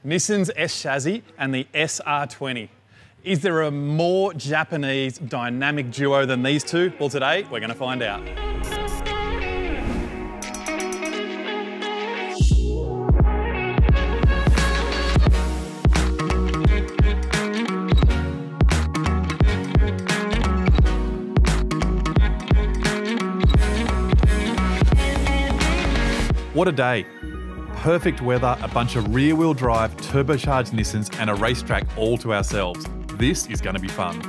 Nissan's S chassis and the SR20. Is there a more Japanese dynamic duo than these two? Well, today we're going to find out. What a day. Perfect weather, a bunch of rear-wheel drive, turbocharged Nissans and a racetrack all to ourselves. This is going to be fun.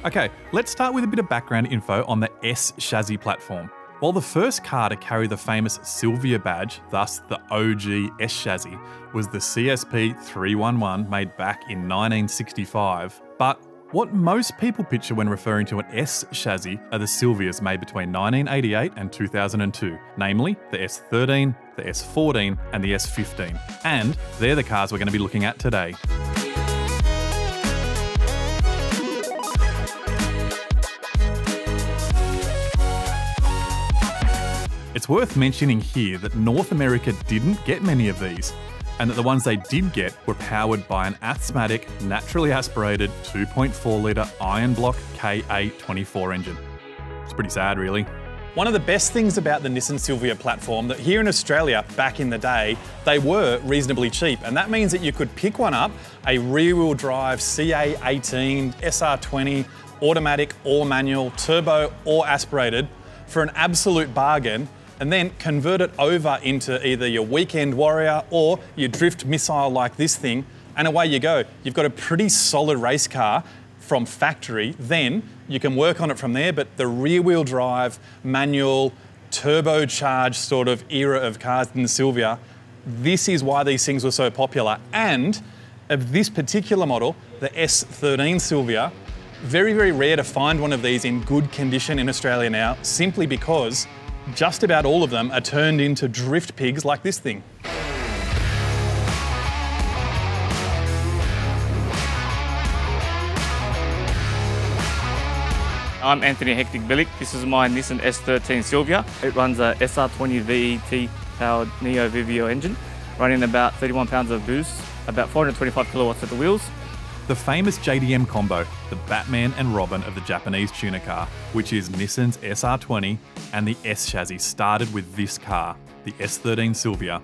Okay, let's start with a bit of background info on the S chassis platform. While the first car to carry the famous Silvia badge, thus the OG S chassis, was the CSP311 made back in 1965, but what most people picture when referring to an S chassis are the Silvias made between 1988 and 2002, namely the S13, the S14 and the S15. And they're the cars we're going to be looking at today. It's worth mentioning here that North America didn't get many of these, and that the ones they did get were powered by an asthmatic, naturally aspirated 2.4 litre iron block K824 engine. It's pretty sad, really. One of the best things about the Nissan Silvia platform that here in Australia, back in the day, they were reasonably cheap. And that means that you could pick one up, a rear-wheel drive CA18, SR20, automatic or manual, turbo or aspirated, for an absolute bargain, and then convert it over into either your weekend warrior or your drift missile like this thing, and away you go. You've got a pretty solid race car from factory. Then you can work on it from there, but the rear-wheel drive, manual, turbocharged sort of era of cars in the Silvia, this is why these things were so popular. And of this particular model, the S13 Silvia, very, very rare to find one of these in good condition in Australia now, simply because just about all of them are turned into drift pigs like this thing. I'm Anthony Hectic Bilic. This is my Nissan S13 Silvia. It runs a SR20 powered Neo Vivio engine, running about 31 pounds of boost, about 425 kilowatts at the wheels. The famous JDM Combo, the Batman and Robin of the Japanese tuner car, which is Nissan's SR20 and the S chassis, started with this car, the S13 Silvia.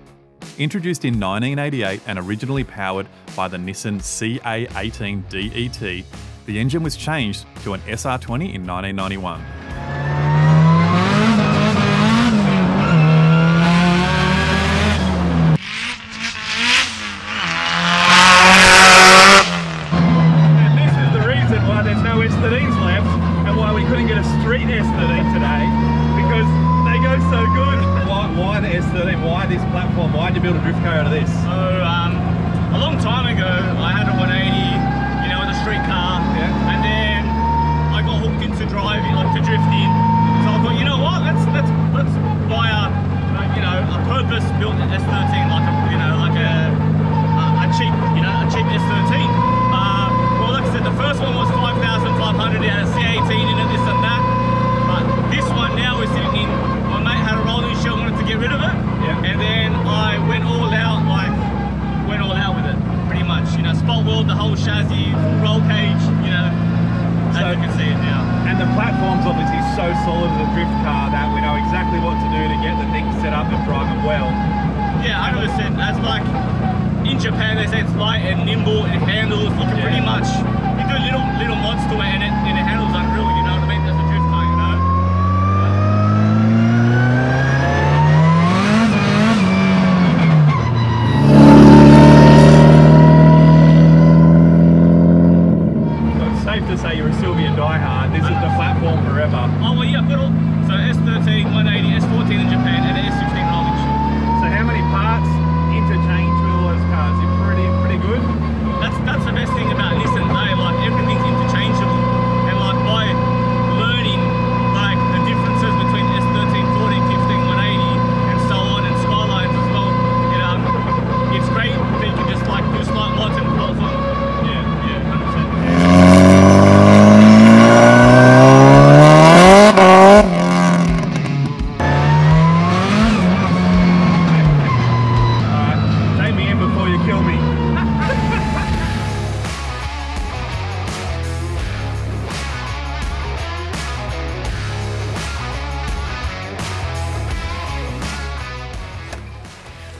Introduced in 1988 and originally powered by the Nissan CA18DET, the engine was changed to an SR20 in 1991. S13s left, and why we couldn't get a street S13 today, because they go so good. Why the S13? Why this platform? Why did you build a drift car out of this? So, a long time ago, I had a 180, you know, with a street car, yeah. And then I got hooked into driving, like to drifting. So I thought, you know what? Let's buy a purpose-built S13, like a cheap S13. Well, like I said, the first one was 5,500. It had a C18 in it, this and that. But this one now is sitting in. My mate had a rolling shell, wanted to get rid of it, yeah. And then I went all out with it, pretty much. You know, spot weld the whole chassis, roll cage. You know, as you can see it now. And the platform's obviously so solid as a drift car that we know exactly what to do to get the thing set up and drive it well. Yeah, 100%. That's like. In Japan, they say it's light and nimble, it handles, you can pretty much, you do little mods to it and it handles unreal, you know what I mean? That's a drift car, you know? So it's safe to say you're a Silvia diehard, this is the platform forever. Oh well, yeah, but so S13, 180, S14 in Japan and S15 knowledge. So how many parts interchange with all those cars? You're pretty good? That's the best thing about Nissan, like everything's interchangeable. And like by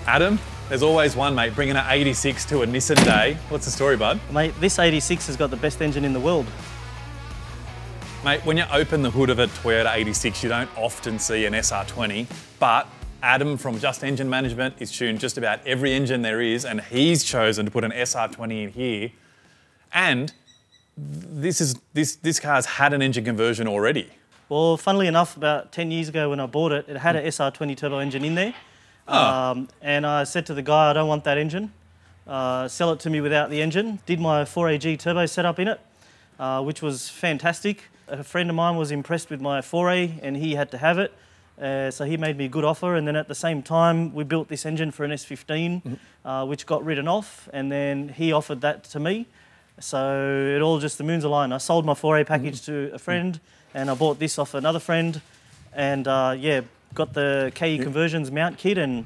Adam, there's always one, mate, bringing an 86 to a Nissan day. What's the story, bud? Mate, this 86 has got the best engine in the world. Mate, when you open the hood of a Toyota 86, you don't often see an SR20, but Adam from Just Engine Management is tuned just about every engine there is, and he's chosen to put an SR20 in here. And this car's had an engine conversion already. Well, funnily enough, about 10 years ago when I bought it, it had an SR20 turbo engine in there. And I said to the guy, I don't want that engine. Sell it to me without the engine. Did my 4AG turbo setup in it, which was fantastic. A friend of mine was impressed with my 4A and he had to have it. So he made me a good offer, and then at the same time we built this engine for an S15, which got written off, and then he offered that to me. So it all just, the moons aligned. I sold my 4A package to a friend, and I bought this off another friend, and yeah, got the KE Conversions mount kit and...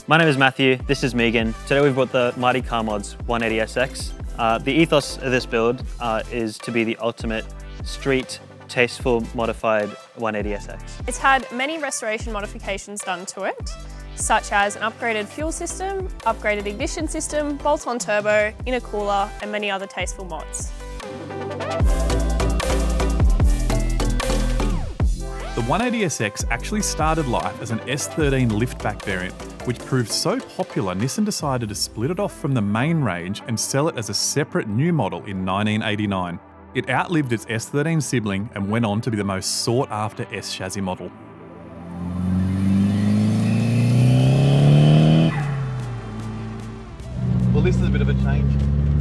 My name is Matthew, this is Megan. Today we've brought the Mighty Car Mods 180SX. The ethos of this build is to be the ultimate street, tasteful, modified 180SX. It's had many restoration modifications done to it, such as an upgraded fuel system, upgraded ignition system, bolt-on turbo, intercooler, and many other tasteful mods. The 180SX actually started life as an S13 liftback variant, which proved so popular Nissan decided to split it off from the main range and sell it as a separate new model in 1989. It outlived its S13 sibling and went on to be the most sought after S chassis model. Well, this is a bit of a change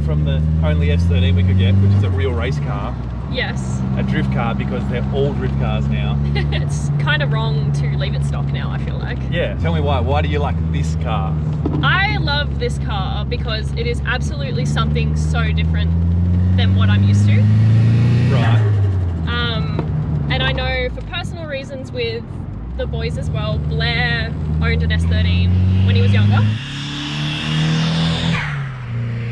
from the only S13 we could get, which is a real race car. Yes. A drift car, because they're all drift cars now. It's kind of wrong to leave it stock now, I feel like. Yeah, tell me why. Why do you like this car? I love this car because it is absolutely something so different than what I'm used to. Right. And I know for personal reasons with the boys as well, Blair owned an S13 when he was younger.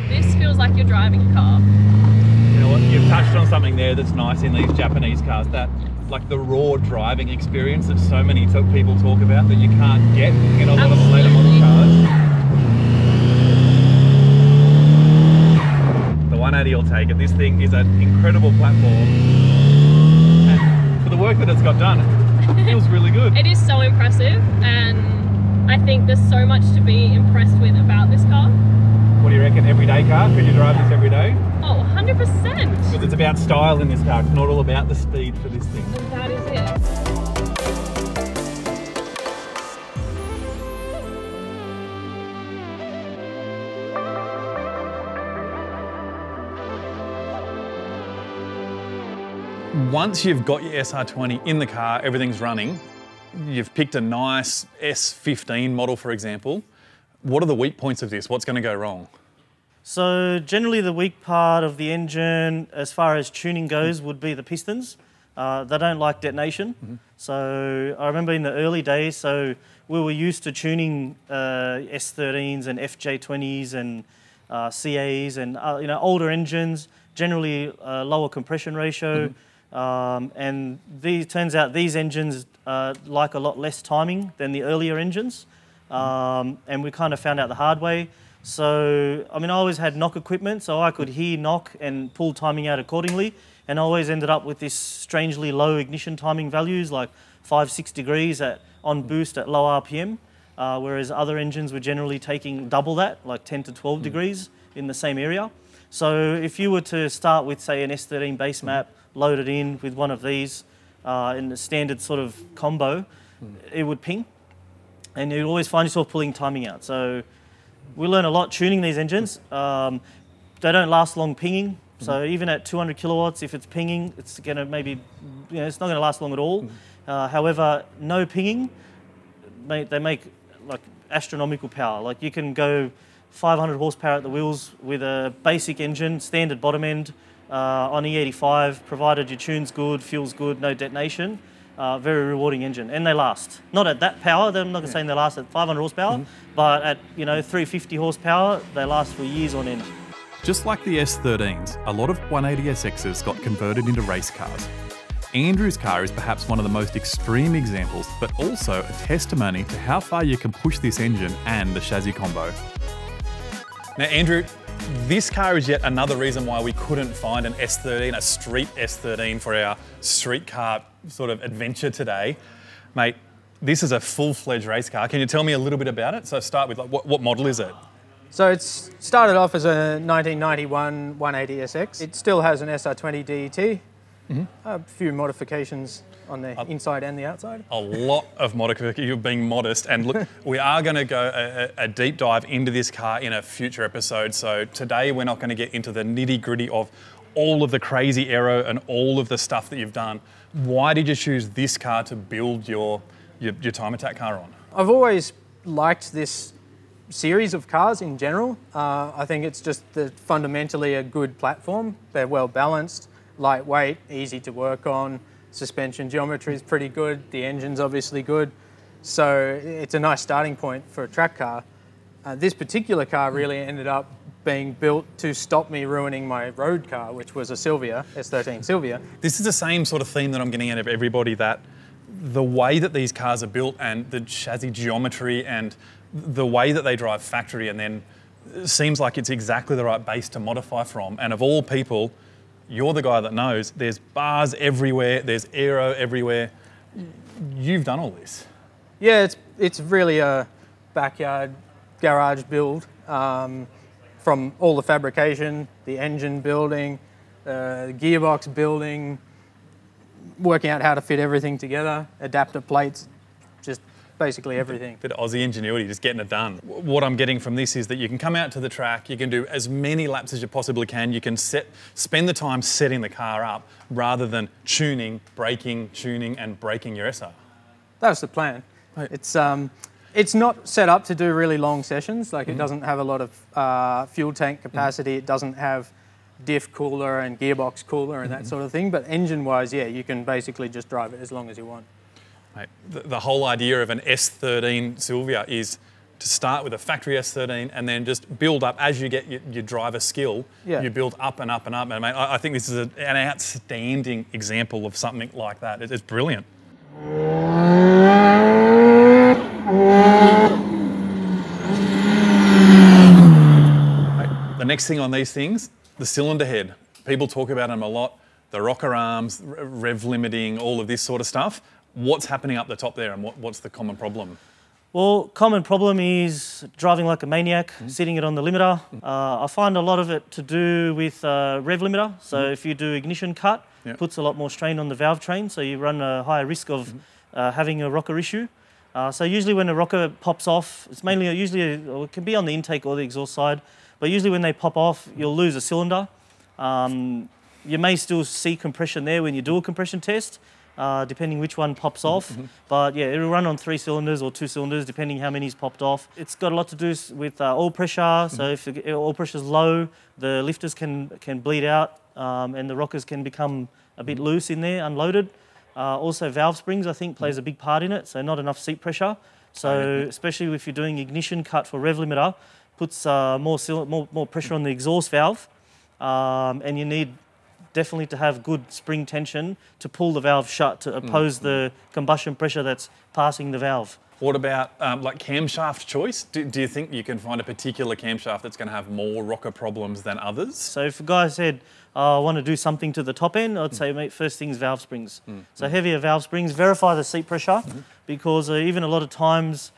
This feels like you're driving a car. You know what, you've touched on something there that's nice in these Japanese cars, that like the raw driving experience that so many people talk about that you can't get in a lot of the later model cars. The 180 will take it. This thing is an incredible platform, and for the work that it's got done, it feels really good. It is so impressive, and I think there's so much to be impressed with about this car. What do you reckon, everyday car? Could you drive this every day? Oh, 100%. Because it's about style in this car, it's not all about the speed for this thing. And that is it. Once you've got your SR20 in the car, everything's running, you've picked a nice S15 model, for example. What are the weak points of this? What's going to go wrong? So generally the weak part of the engine, as far as tuning goes, would be the pistons. They don't like detonation. So I remember in the early days, so we were used to tuning S13s and FJ20s and CAs and you know, older engines, generally lower compression ratio. And turns out these engines like a lot less timing than the earlier engines. And we kind of found out the hard way. So, I mean, I always had knock equipment, so I could hear knock and pull timing out accordingly. And I always ended up with this strangely low ignition timing values, like 5-6 degrees on boost at low RPM, whereas other engines were generally taking double that, like 10 to 12 degrees in the same area. So if you were to start with, say, an S13 base map, load it in with one of these in the standard sort of combo, it would ping. And you'd always find yourself pulling timing out. So we learn a lot tuning these engines. They don't last long pinging. So even at 200 kilowatts, if it's pinging, it's going to maybe, you know, it's not going to last long at all. However, no pinging, they make like astronomical power. Like you can go 500 horsepower at the wheels with a basic engine, standard bottom end, on E85, provided your tune's good, fuel's good, no detonation. Very rewarding engine, and they last. Not at that power. I'm not going to say they last at 500 horsepower, but at 350 horsepower, they last for years on end. Just like the S13s, a lot of 180SXs got converted into race cars. Andrew's car is perhaps one of the most extreme examples, but also a testimony to how far you can push this engine and the chassis combo. Now, Andrew, this car is yet another reason why we couldn't find an S13, a street S13 for our street car sort of adventure today. Mate, this is a full-fledged race car. Can you tell me a little bit about it? So start with, like, what model is it? So it's started off as a 1991 180SX. It still has an SR20DET. A few modifications on the inside and the outside. A lot of modifications. You're being modest. And look, we are going to go a deep dive into this car in a future episode. So today we're not going to get into the nitty-gritty of all of the crazy aero and all of the stuff that you've done. Why did you choose this car to build your time attack car on? I've always liked this series of cars in general. I think it's just fundamentally a good platform. They're well balanced, lightweight, easy to work on. Suspension geometry is pretty good. The engine's obviously good. So it's a nice starting point for a track car. This particular car really ended up being built to stop me ruining my road car, which was a Silvia, S13 Silvia. This is the same sort of theme that I'm getting out of everybody, that the way that these cars are built and the chassis geometry and the way that they drive factory, and then it seems like it's exactly the right base to modify from. And of all people, you're the guy that knows. There's bars everywhere, there's aero everywhere. You've done all this. Yeah, it's really a backyard garage build. From all the fabrication, the engine building, the gearbox building, working out how to fit everything together, adapter plates, just basically everything. Bit of Aussie ingenuity, just getting it done. What I'm getting from this is that you can come out to the track, you can do as many laps as you possibly can, you can spend the time setting the car up rather than tuning, braking, tuning and braking your SR. That's the plan. It's not set up to do really long sessions, like it doesn't have a lot of fuel tank capacity, it doesn't have diff cooler and gearbox cooler and that sort of thing, but engine-wise, yeah, you can basically just drive it as long as you want. Mate, the whole idea of an S13 Silvia is to start with a factory S13 and then just build up as you get your driver skill. Yeah. You build up and up and up. And mate, I think this is an outstanding example of something like that. It's brilliant. The next thing on these things, the cylinder head. People talk about them a lot. The rocker arms, rev limiting, all of this sort of stuff. What's happening up the top there and what's the common problem? Well, common problem is driving like a maniac, sitting it on the limiter. I find a lot of it to do with rev limiter. So if you do ignition cut, it puts a lot more strain on the valve train, so you run a higher risk of having a rocker issue. So usually when a rocker pops off, it's mainly or it can be on the intake or the exhaust side, but usually when they pop off, you'll lose a cylinder. You may still see compression there when you do a compression test, depending which one pops off. But yeah, it'll run on 3 cylinders or 2 cylinders, depending how many's popped off. It's got a lot to do with oil pressure. So if the oil pressure is low, the lifters can bleed out and the rockers can become a bit loose in there, unloaded. Also valve springs, I think, plays a big part in it. So not enough seat pressure. So especially if you're doing ignition cut for rev limiter, puts more pressure on the exhaust valve. And you need definitely to have good spring tension to pull the valve shut to oppose the combustion pressure that's passing the valve. What about like camshaft choice? Do you think you can find a particular camshaft that's going to have more rocker problems than others? So if a guy said, I want to do something to the top end, I'd say, mate, first thing's valve springs. So heavier valve springs, verify the seat pressure, because even a lot of times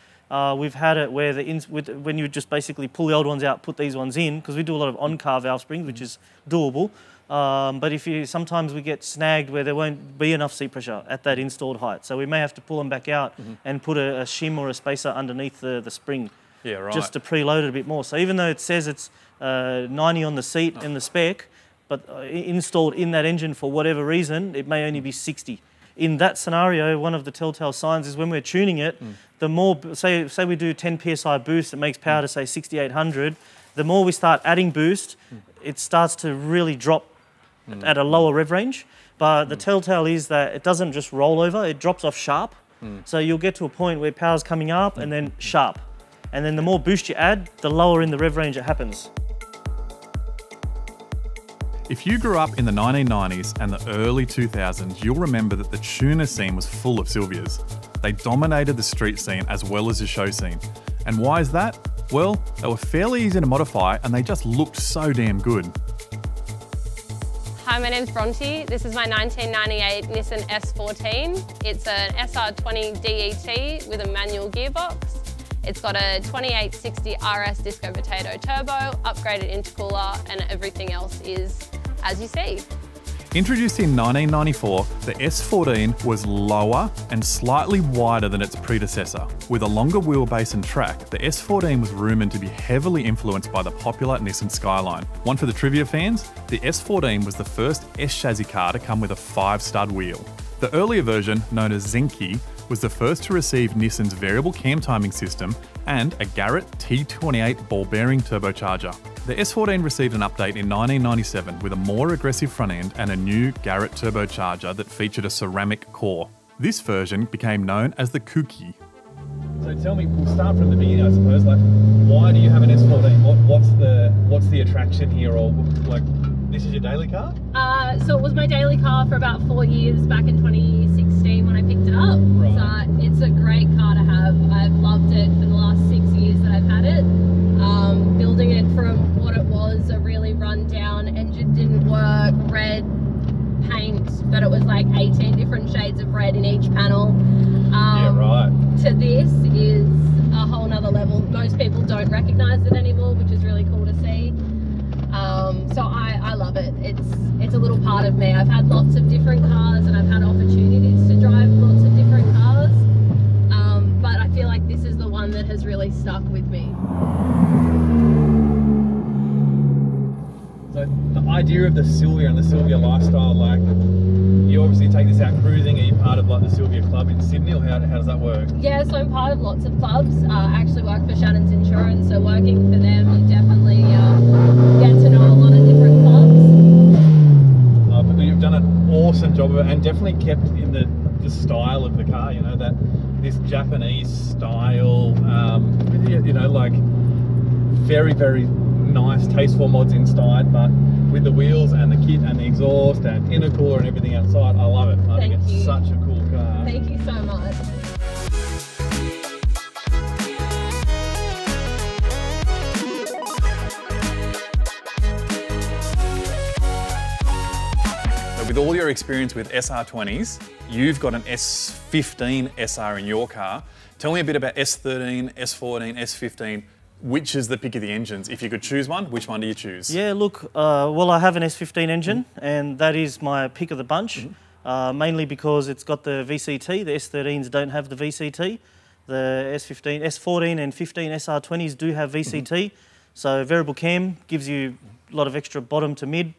we've had it where when you just basically pull the old ones out, put these ones in, because we do a lot of on-car valve springs, which is doable. But sometimes we get snagged where there won't be enough seat pressure at that installed height. So we may have to pull them back out and put a shim or a spacer underneath the spring, just to preload it a bit more. So even though it says it's 90 on the seat in the spec, but installed in that engine for whatever reason, it may only be 60. In that scenario, one of the telltale signs is when we're tuning it, the more, say we do 10 PSI boost, it makes power to say 6,800, the more we start adding boost, it starts to really drop at a lower rev range. But the telltale is that it doesn't just roll over, it drops off sharp. So you'll get to a point where power's coming up and then sharp. And then the more boost you add, the lower in the rev range it happens. If you grew up in the 1990s and the early 2000s, you'll remember that the tuner scene was full of Silvias. They dominated the street scene as well as the show scene. And why is that? Well, they were fairly easy to modify and they just looked so damn good. Hi, my name's Bronte. This is my 1998 Nissan S14. It's an SR20DET with a manual gearbox. It's got a 2860 RS Disco Potato Turbo, upgraded intercooler, and everything else is as you see. Introduced in 1994, the S14 was lower and slightly wider than its predecessor. With a longer wheelbase and track, the S14 was rumoured to be heavily influenced by the popular Nissan Skyline. One for the trivia fans, the S14 was the first S-chassis car to come with a 5-stud wheel. The earlier version, known as Zenki, was the first to receive Nissan's variable cam timing system and a Garrett T28 ball bearing turbocharger. The S14 received an update in 1997 with a more aggressive front end and a new Garrett turbocharger that featured a ceramic core. This version became known as the Kuki. So tell me, we'll start from the beginning, I suppose. Like, why do you have an S14? What's the attraction here, or like, this is your daily car? So it was my daily car for about 4 years back in 2016 when I picked it up. Right. So it's a great car to have. I've loved it for the last 6 years that I've had it. Building it from what it was, a really run down engine didn't work, red paint, but it was like 18 different shades of red in each panel. Yeah, right. To this is a whole nother level. Most people don't recognize it anymore, which is really cool to see. So I love it. It's a little part of me. I've had lots of different cars and I've had opportunities to drive lots of different cars, but I feel like this is the one that has really stuck with me. So the idea of the Silvia and the Silvia lifestyle, like, you obviously take this out cruising. Are you part of like the Silvia Club in Sydney, or how does that work? Yeah, so I'm part of lots of clubs. I actually work for Shannon's Insurance, so working for them, you definitely get to know a lot of different clubs. But you've done an awesome job of it, and definitely kept in the style of the car. You know, that this Japanese style. You know, like very, very nice, tasteful mods inside, but with the wheels and the kit and the exhaust and intercooler and everything outside, I love it. I think it's such a cool car. Thank you so much. So with all your experience with SR20s, you've got an S15 SR in your car. Tell me a bit about S13, S14, S15. Which is the pick of the engines? If you could choose one, which one do you choose? Yeah, look, well, I have an S15 engine, and that is my pick of the bunch, mainly because it's got the VCT. The S13s don't have the VCT. The S14 and 15 SR20s do have VCT. So variable cam gives you a lot of extra bottom to mid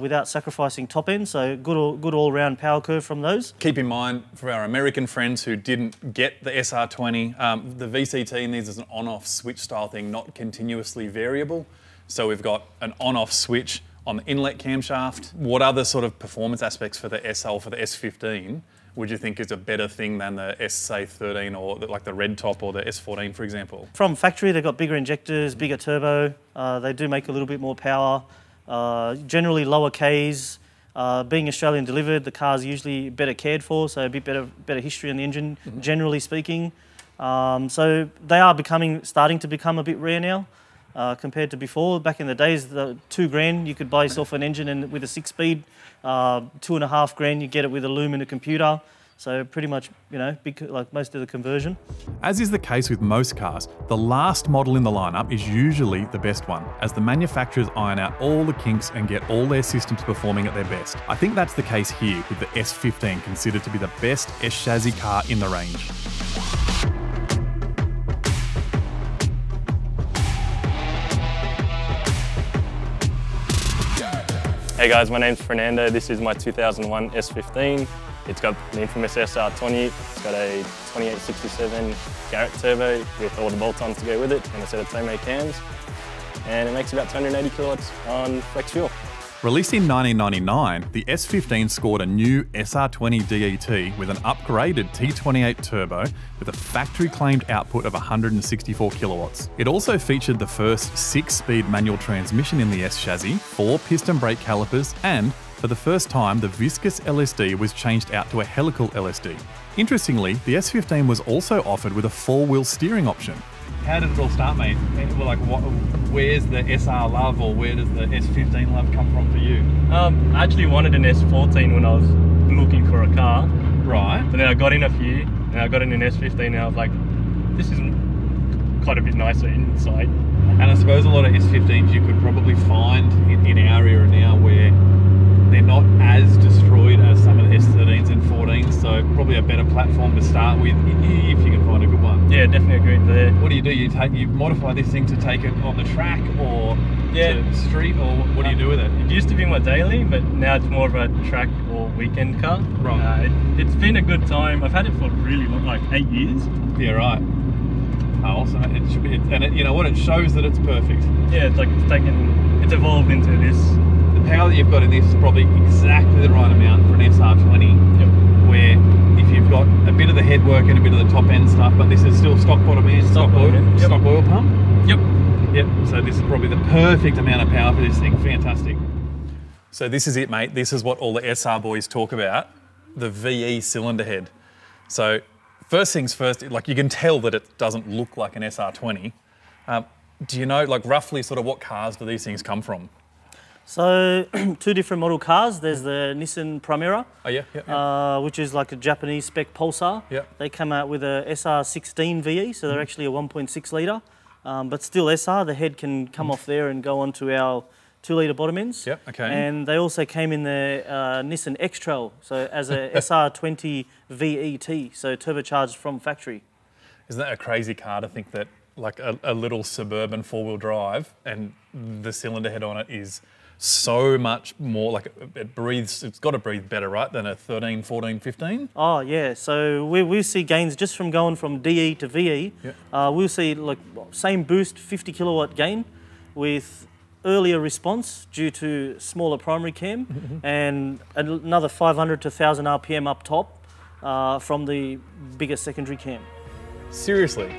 without sacrificing top end. So good all-round power curve from those. Keep in mind, for our American friends who didn't get the SR20, the VCT in these is an on-off switch style thing, not continuously variable. So we've got an on-off switch on the inlet camshaft. What other sort of performance aspects for the SL, for the S15, would you think is a better thing than the S13 or like the red top or the S14, for example? From factory, they've got bigger injectors, bigger turbo. They do make a little bit more power. Generally lower Ks. Being Australian delivered, the car's usually better cared for, so a bit better history on the engine, generally speaking. So they are starting to become a bit rare now compared to before. Back in the days, the $2,000 you could buy yourself an engine, and with a 6-speed, $2,500 you get it with a loom and a computer. So pretty much, you know, like most of the conversion. As is the case with most cars, the last model in the lineup is usually the best one, as the manufacturers iron out all the kinks and get all their systems performing at their best. I think that's the case here with the S15, considered to be the best S-chassis car in the range. Hey guys, my name's Fernando. This is my 2001 S15. It's got the infamous SR20. It's got a 2867 Garrett turbo with all the bolt-ons to go with it and a set of Tomei cams. And it makes about 280 kilowatts on flex fuel. Released in 1999, the S15 scored a new SR20DET with an upgraded T28 turbo with a factory-claimed output of 164 kilowatts. It also featured the first 6-speed manual transmission in the S chassis, 4 piston brake calipers, and for the first time, the viscous LSD was changed out to a helical LSD. Interestingly, the S15 was also offered with a 4-wheel steering option. How did it all start, mate? Like, where's the SR love, or where does the S15 love come from for you? I actually wanted an S14 when I was looking for a car. Right. But then I got in a few, and I got in an S15, and I was like, this is quite a bit nicer inside. And I suppose a lot of S15s you could probably find in our era now where they're not as destroyed as some of the S13s and 14s, so probably a better platform to start with if you can find a good one. Yeah, definitely agreed there. What do? You modify this thing to take it on the track or to street, or what do you do with it? It used to be my daily, but now it's more of a track or weekend car. Right. It's been a good time. I've had it for really long, like 8 years. Yeah, right. Oh, awesome. It should be, and it, you know what? It shows that it's perfect. Yeah, it's like it's evolved into this. The power that you've got in this is probably exactly the right amount for an SR20. Yep. Where if you've got a bit of the headwork and a bit of the top end stuff, but this is still stock bottom end, stock oil pump. Yep. Yep. So this is probably the perfect amount of power for this thing. Fantastic. So this is it, mate. This is what all the SR boys talk about, the VE cylinder head. So first things first, like you can tell that it doesn't look like an SR20. Do you know, like roughly sort of what cars do these things come from? So, 2 different model cars. There's the Nissan Primera, which is like a Japanese spec Pulsar. They come out with a SR16 VE, so they're actually a 1.6 litre, but still SR. The head can come off there and go onto our 2-litre bottom ends. And they also came in the Nissan X-Trail, so as a SR20 VET, so turbocharged from factory. Isn't that a crazy car to think that like a little suburban 4-wheel drive and the cylinder head on it is so much more, like it's got to breathe better, right, than a 13, 14, 15? Oh, yeah. So we see gains just from going from DE to VE. We'll see like same boost, 50 kilowatt gain with earlier response due to smaller primary cam and another 500 to 1,000 RPM up top from the bigger secondary cam. Seriously?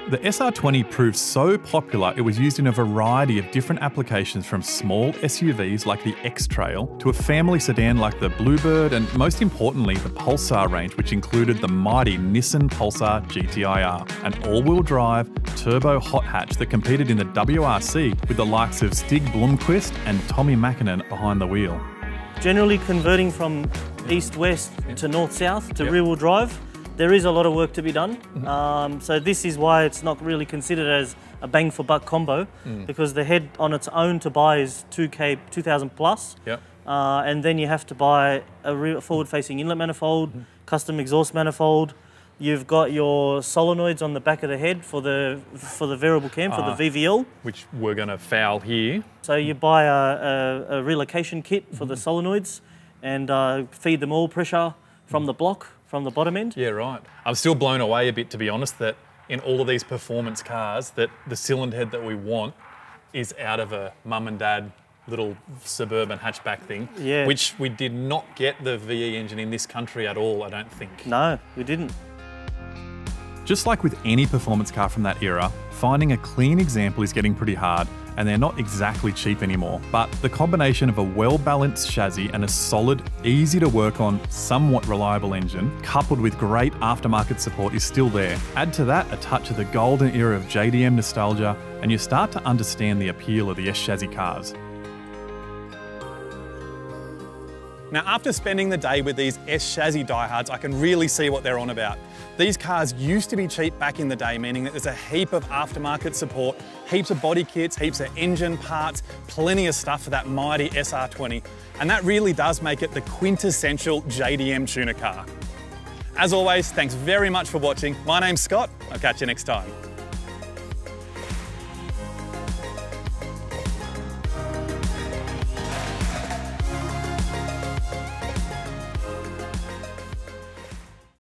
The SR20 proved so popular it was used in a variety of different applications, from small SUVs like the X-Trail to a family sedan like the Bluebird, and most importantly the Pulsar range, which included the mighty Nissan Pulsar GTIR, an all-wheel drive turbo hot hatch that competed in the WRC with the likes of Stig Blomqvist and Tommy Mäkinen behind the wheel. Generally converting from east-west to north-south to rear-wheel drive, there is a lot of work to be done. So this is why it's not really considered as a bang for buck combo, because the head on its own to buy is 2,000 plus. And then you have to buy a forward-facing inlet manifold, custom exhaust manifold. You've got your solenoids on the back of the head for the variable cam, for the VVL. Which we're going to foul here. So you buy a relocation kit for the solenoids and feed them all pressure from the block, from the bottom end. Yeah, right. I'm still blown away a bit, to be honest, that in all of these performance cars, that the cylinder head that we want is out of a mum and dad little suburban hatchback thing, which we did not get the VE engine in this country at all, I don't think. No, we didn't. Just like with any performance car from that era, finding a clean example is getting pretty hard, and they're not exactly cheap anymore. But the combination of a well-balanced chassis and a solid, easy to work on, somewhat reliable engine, coupled with great aftermarket support, is still there. Add to that a touch of the golden era of JDM nostalgia, and you start to understand the appeal of the S-chassis cars. Now, after spending the day with these S-chassis diehards, I can really see what they're on about. These cars used to be cheap back in the day, meaning that there's a heap of aftermarket support, heaps of body kits, heaps of engine parts, plenty of stuff for that mighty SR20. And that really does make it the quintessential JDM tuner car. As always, thanks very much for watching. My name's Scott. I'll catch you next time.